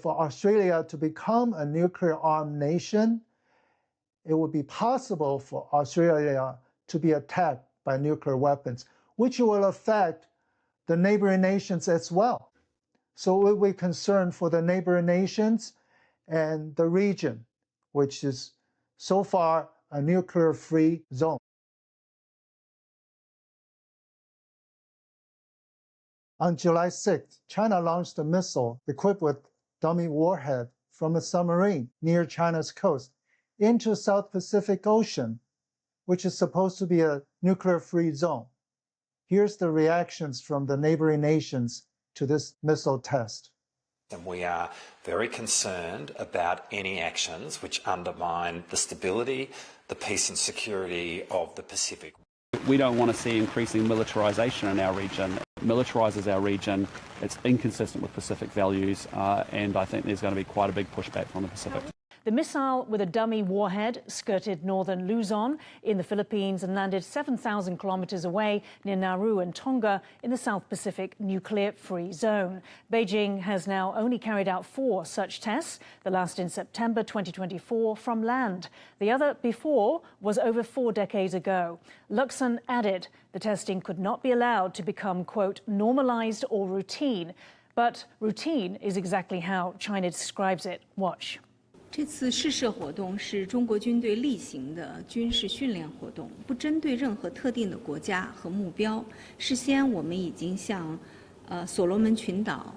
For Australia to become a nuclear-armed nation, it would be possible for Australia to be attacked by nuclear weapons, which will affect the neighboring nations as well. So we're concerned for the neighboring nations and the region, which is so far a nuclear-free zone. On July 6th, China launched a missile equipped with dummy warhead from a submarine near China's coast into the South Pacific Ocean, which is supposed to be a nuclear-free zone. Here's the reactions from the neighboring nations to this missile test. And we are very concerned about any actions which undermine the stability, the peace and security of the Pacific. We don't want to see increasing militarisation in our region. It militarises our region, it's inconsistent with Pacific values, and I think there's going to be quite a big pushback from the Pacific. The missile with a dummy warhead skirted northern Luzon in the Philippines and landed 7,000 kilometres away near Nauru and Tonga in the South Pacific nuclear-free zone. Beijing has now only carried out 4 such tests, the last in September 2024 from land. The other before was over 4 decades ago. Luxon added the testing could not be allowed to become, quote, normalised or routine. But routine is exactly how China describes it. Watch. 这次试射活动是中国军队例行的军事训练活动，不针对任何特定的国家和目标。事先我们已经向所罗门群岛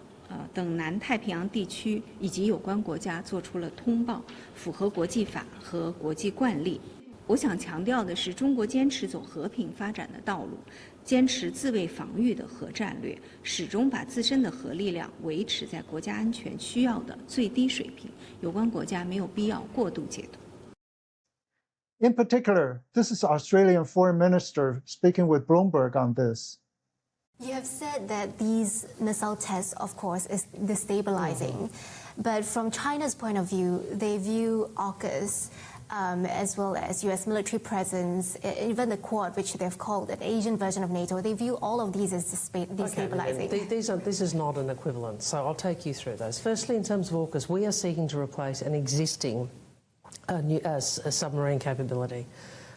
等南太平洋地区以及有关国家做出了通报，符合国际法和国际惯例。我想强调的是，中国坚持走和平发展的道路，坚持自卫防御的核战略，始终把自身的核力量维持在国家安全需要的最低水平。有关国家没有必要过度解读。In particular, this is Australian Foreign Minister speaking with Bloomberg on this. You have said that these missile tests, of course, is destabilizing. But from China's point of view, they view AUKUS as well as U.S. military presence, even the Quad, which they've called an Asian version of NATO. They view all of these as destabilizing. Okay, this is not an equivalent, so I'll take you through those. Firstly, in terms of AUKUS, we are seeking to replace an existing submarine capability,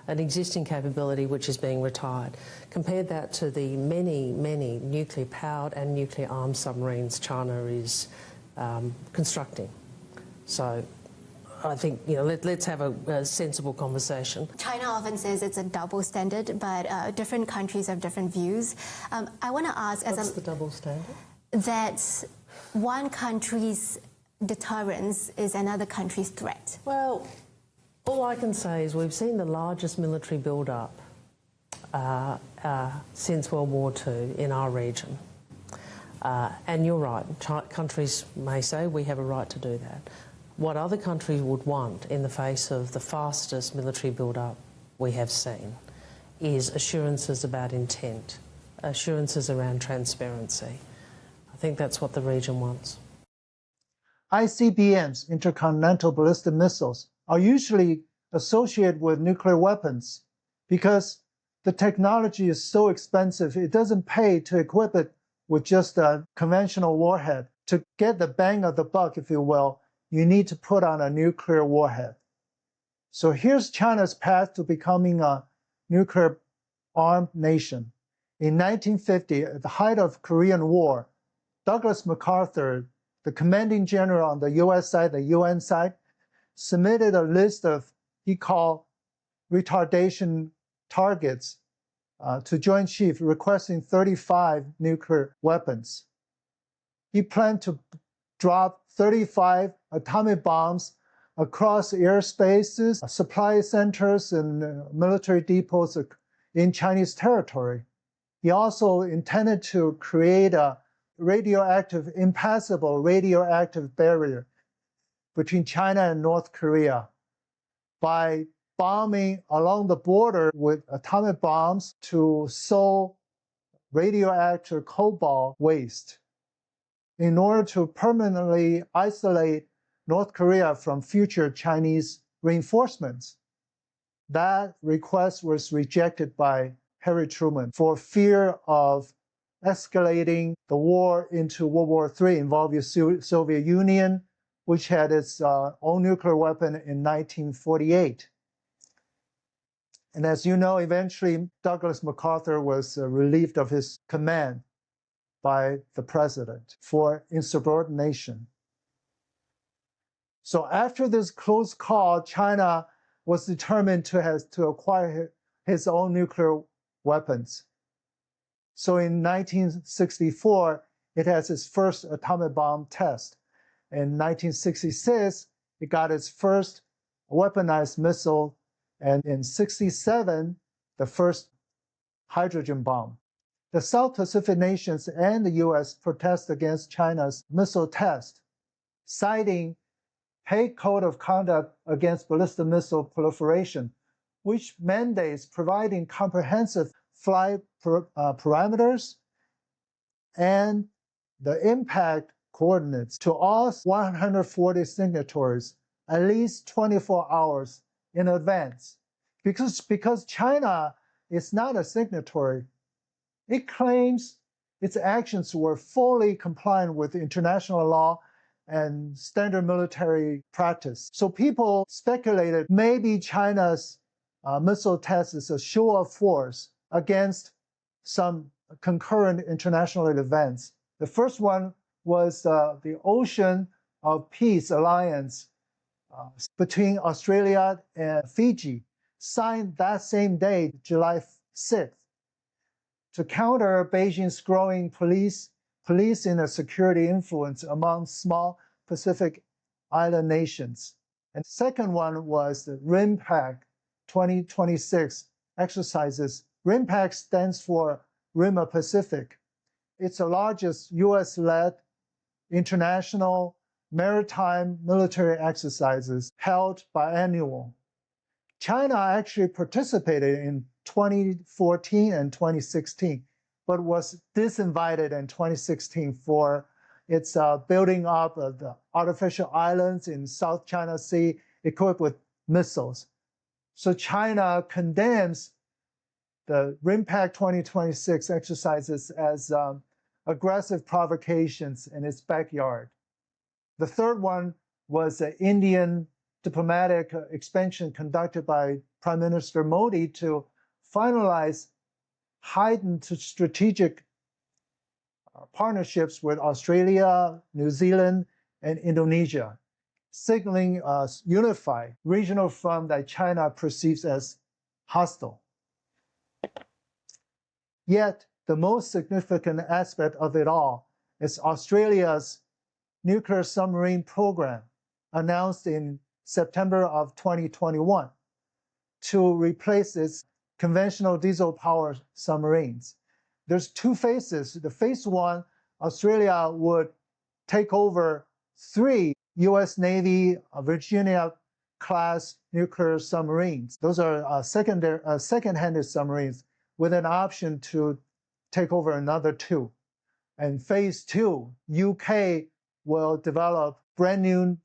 an existing capability which is being retired. Compare that to the many, many nuclear-powered and nuclear-armed submarines China is constructing. So I think, let's have a sensible conversation. China often says it's a double standard, but different countries have different views. I want to ask... What's the double standard? That one country's deterrence is another country's threat. Well, all I can say is we've seen the largest military build-up since World War II in our region. And you're right, countries may say we have a right to do that. What other countries would want in the face of the fastest military build-up we have seen is assurances about intent, assurances around transparency. I think that's what the region wants. ICBMs, intercontinental ballistic missiles, are usually associated with nuclear weapons because the technology is so expensive, it doesn't pay to equip it with just a conventional warhead. To get the bang of the buck, if you will, you need to put on a nuclear warhead. So here's China's path to becoming a nuclear-armed nation. In 1950, at the height of Korean War, Douglas MacArthur, the commanding general on the US side, the UN side, submitted a list of, he called, retardation targets to Joint Chief requesting 35 nuclear weapons. He planned to drop 35 atomic bombs across airspaces, supply centers, and military depots in Chinese territory. He also intended to create a impassable radioactive barrier between China and North Korea by bombing along the border with atomic bombs to sow radioactive cobalt waste in order to permanently isolate North Korea from future Chinese reinforcements. That request was rejected by Harry Truman for fear of escalating the war into World War III involving the Soviet Union, which had its own nuclear weapon in 1948. And as you know, eventually Douglas MacArthur was relieved of his command by the president for insubordination. So after this close call, China was determined to acquire his own nuclear weapons. So in 1964, it has its first atomic bomb test. In 1966, it got its first weaponized missile, and in 67, the first hydrogen bomb. The South Pacific nations and the US protest against China's missile test, citing Hague Code of Conduct against ballistic missile proliferation, which mandates providing comprehensive flight parameters and the impact coordinates to all 140 signatories at least 24 hours in advance. Because China is not a signatory, it claims its actions were fully compliant with international law and standard military practice. So people speculated maybe China's missile test is a show of force against some concurrent international events. The first one was the Ocean of Peace Alliance between Australia and Fiji, signed that same day, July 6th, to counter Beijing's growing policing and security influence among small Pacific Island nations. And the second one was the RIMPAC 2026 exercises. RIMPAC stands for Rim Pacific. It's the largest US-led international maritime military exercises held biannual. China actually participated in 2014 and 2016, but was disinvited in 2016 for its building up of the artificial islands in South China Sea equipped with missiles. So China condemns the RIMPAC 2026 exercises as aggressive provocations in its backyard. The third one was the Indian diplomatic expansion conducted by Prime Minister Modi to finalize heightened strategic partnerships with Australia, New Zealand, and Indonesia, signaling a unified regional front that China perceives as hostile. Yet, the most significant aspect of it all is Australia's nuclear submarine program, announced in September of 2021, to replace its conventional diesel-powered submarines. There's two phases. The phase one, Australia would take over 3 US Navy Virginia-class nuclear submarines. Those are second-handed submarines with an option to take over another 2. And phase 2, UK will develop brand new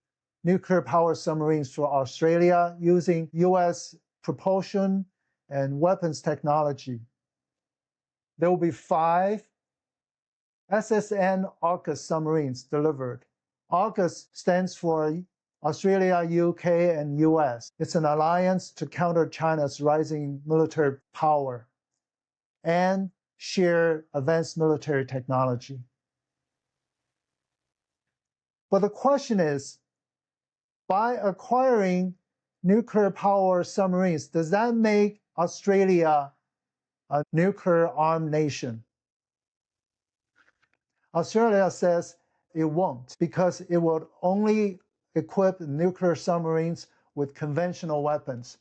nuclear power submarines for Australia using US propulsion and weapons technology. There will be 5 SSN AUKUS submarines delivered. AUKUS stands for Australia, UK, and US. It's an alliance to counter China's rising military power and share advanced military technology. But the question is, by acquiring nuclear power submarines, does that make Australia a nuclear-armed nation? Australia says it won't, because it will only equip nuclear submarines with conventional weapons.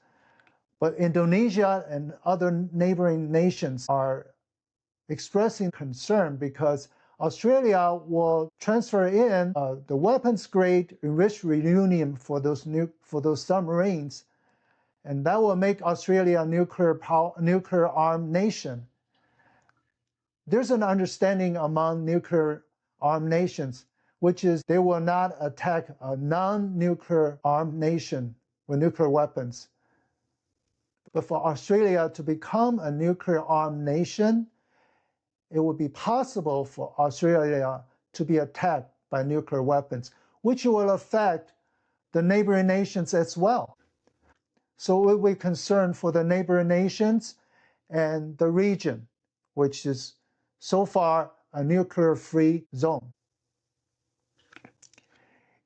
But Indonesia and other neighboring nations are expressing concern because Australia will transfer in the weapons-grade enriched uranium for those submarines, and that will make Australia a nuclear-armed nation. There's an understanding among nuclear-armed nations, which is they will not attack a non-nuclear-armed nation with nuclear weapons. But for Australia to become a nuclear-armed nation, it would be possible for Australia to be attacked by nuclear weapons, which will affect the neighboring nations as well. So we're concerned for the neighboring nations and the region, which is so far a nuclear-free zone.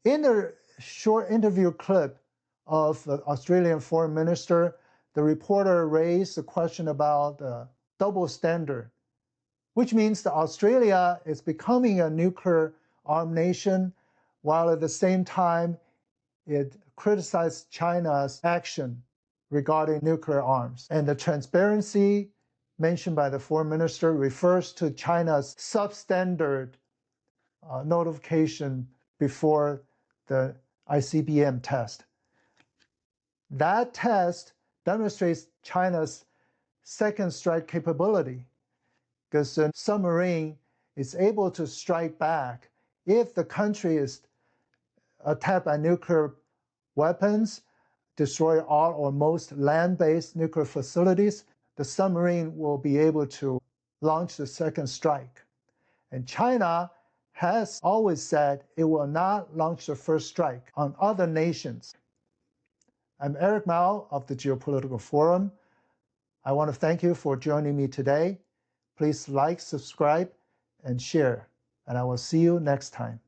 In a short interview clip of the Australian foreign minister, the reporter raised the question about the double standard, which means that Australia is becoming a nuclear-armed nation, while at the same time it criticized China's action regarding nuclear arms. And the transparency mentioned by the foreign minister refers to China's substandard notification before the ICBM test. That test demonstrates China's second strike capability, because a submarine is able to strike back if the country is attacked by nuclear weapons, destroy all or most land-based nuclear facilities. The submarine will be able to launch the second strike. And China has always said it will not launch the first strike on other nations. I'm Eric Mao of the Geopolitical Forum. I want to thank you for joining me today. Please like, subscribe, and share, and I will see you next time.